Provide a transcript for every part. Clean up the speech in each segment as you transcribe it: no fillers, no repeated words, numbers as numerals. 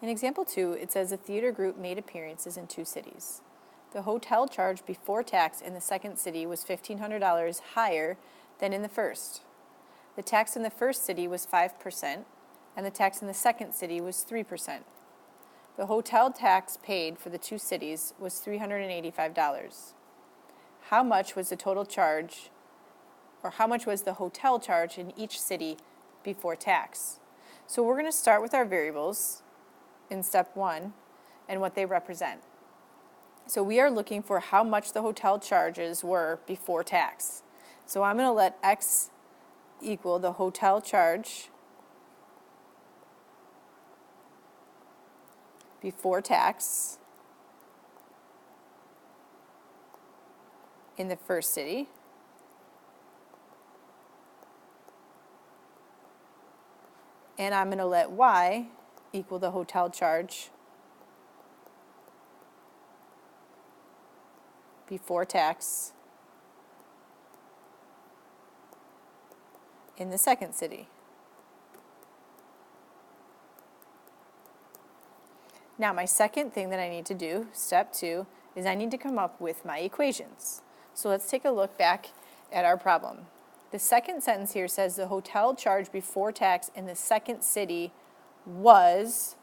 In example 2, it says a theater group made appearances in 2 cities. The hotel charge before tax in the second city was $1,500 higher than in the first. The tax in the first city was 5%, and the tax in the second city was 3%. The hotel tax paid for the 2 cities was $385. How much was the total charge, or how much was the hotel charge in each city before tax? So we're going to start with our variables in step 1 and what they represent. So we are looking for how much the hotel charges were before tax. So I'm going to let x equal the hotel charge before tax in the first city, and I'm going to let y equal the hotel charge before tax in the second city. Now my second thing that I need to do, step 2, is I need to come up with my equations. So let's take a look back at our problem. The second sentence here says the hotel charge before tax in the second city was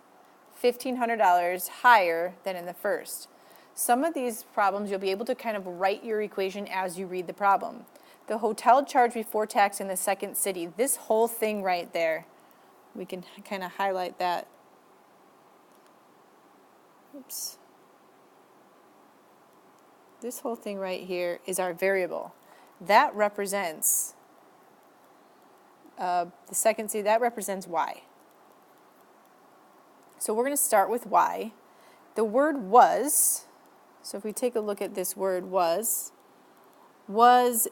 $1,500 higher than in the first. Some of these problems you'll be able to kind of write your equation as you read the problem. The hotel charge before tax in the second city, this whole thing right there, we can kind of highlight that. Oops. This whole thing right here is our variable. That represents, the second city, that represents y. So we're going to start with y. The word was, so if we take a look at this word was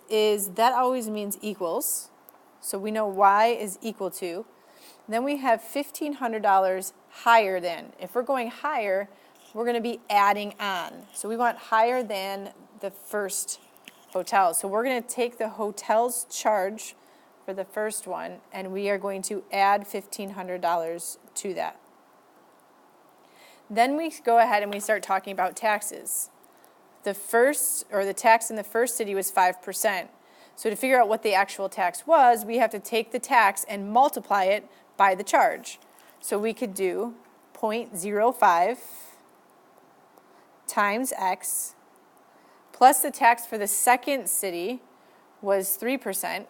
is, that always means equals. So we know y is equal to. Then we have $1,500 higher than. If we're going higher, we're going to be adding on. So we want higher than the first hotel. So we're going to take the hotel's charge for the first one, and we are going to add $1,500 to that. Then we go ahead and we start talking about taxes. The tax in the first city was 5%. So to figure out what the actual tax was, we have to take the tax and multiply it by the charge. So we could do 0.05 times x plus the tax for the second city was 3%.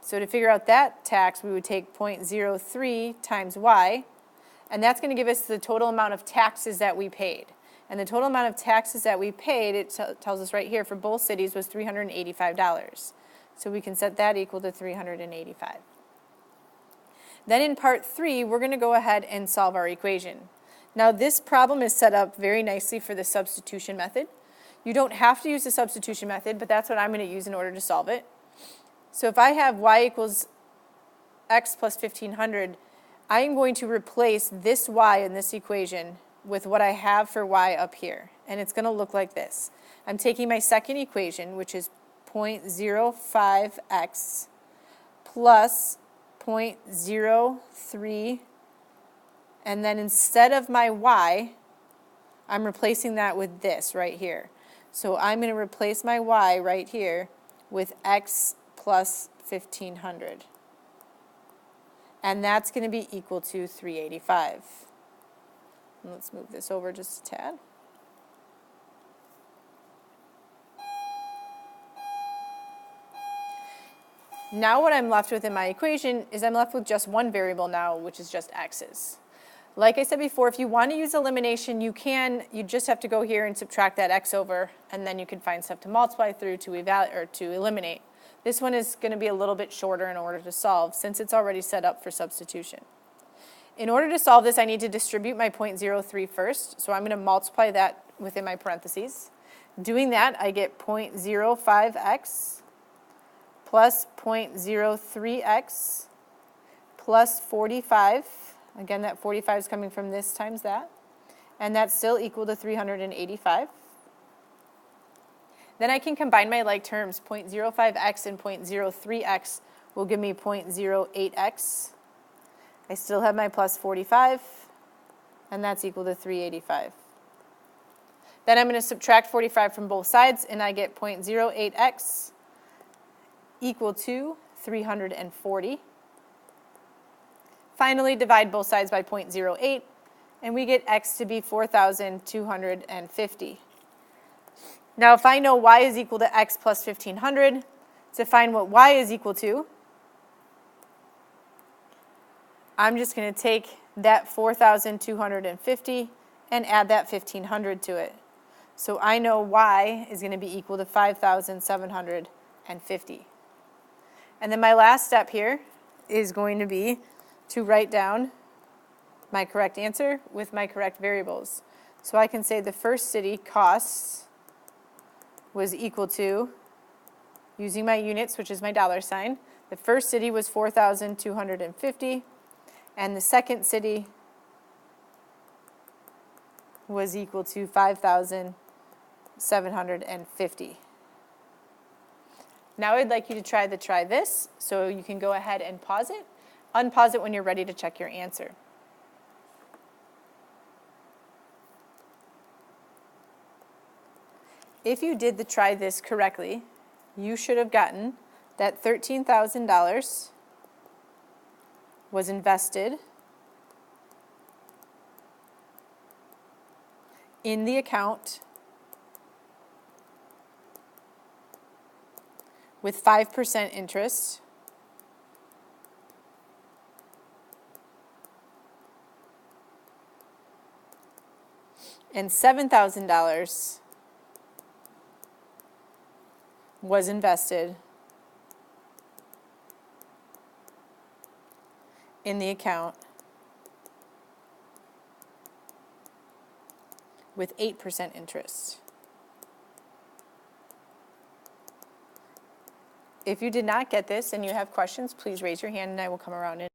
So to figure out that tax, we would take 0.03 times y, and that's going to give us the total amount of taxes that we paid. And the total amount of taxes that we paid, it tells us right here, for both cities was $385. So we can set that equal to $385. Then in part 3, we're going to go ahead and solve our equation. Now this problem is set up very nicely for the substitution method. You don't have to use the substitution method, but that's what I'm going to use in order to solve it. So if I have y equals x plus 1,500, I am going to replace this y in this equation with what I have for y up here. And it's going to look like this. I'm taking my second equation, which is 0.05x plus 0.03, and then instead of my y, I'm replacing that with this right here. So I'm going to replace my y right here with x plus 1,500. And that's going to be equal to 385. And let's move this over just a tad. Now what I'm left with in my equation is I'm left with just one variable now, which is just x's. Like I said before, if you want to use elimination, you can. You just have to go here and subtract that x over, and then you can find stuff to multiply through to eliminate. This one is going to be a little bit shorter in order to solve, since it's already set up for substitution. In order to solve this, I need to distribute my 0.03 first, so I'm going to multiply that within my parentheses. Doing that, I get 0.05x plus 0.03x plus 45. Again, that 45 is coming from this times that. And that's still equal to 385. Then I can combine my like terms. 0.05x and 0.03x will give me 0.08x. I still have my plus 45. and that's equal to 385. Then I'm going to subtract 45 from both sides, and I get 0.08x equal to 340. Finally, divide both sides by 0.08, and we get x to be 4,250. Now, if I know y is equal to x plus 1,500, to find what y is equal to, I'm just going to take that 4,250 and add that 1,500 to it. So I know y is going to be equal to 5,750. And then my last step here is going to be to write down my correct answer with my correct variables. So I can say the first city costs was equal to, using my units, which is my $sign, the first city was 4,250, and the second city was equal to 5,750. Now I'd like you to try this, so you can go ahead and pause it. Unpause it when you're ready to check your answer. If you did the try this correctly, you should have gotten that $13,000 was invested in the account with 5% interest, and $7,000 was invested in the account with 8% interest. If you did not get this and you have questions, please raise your hand and I will come around and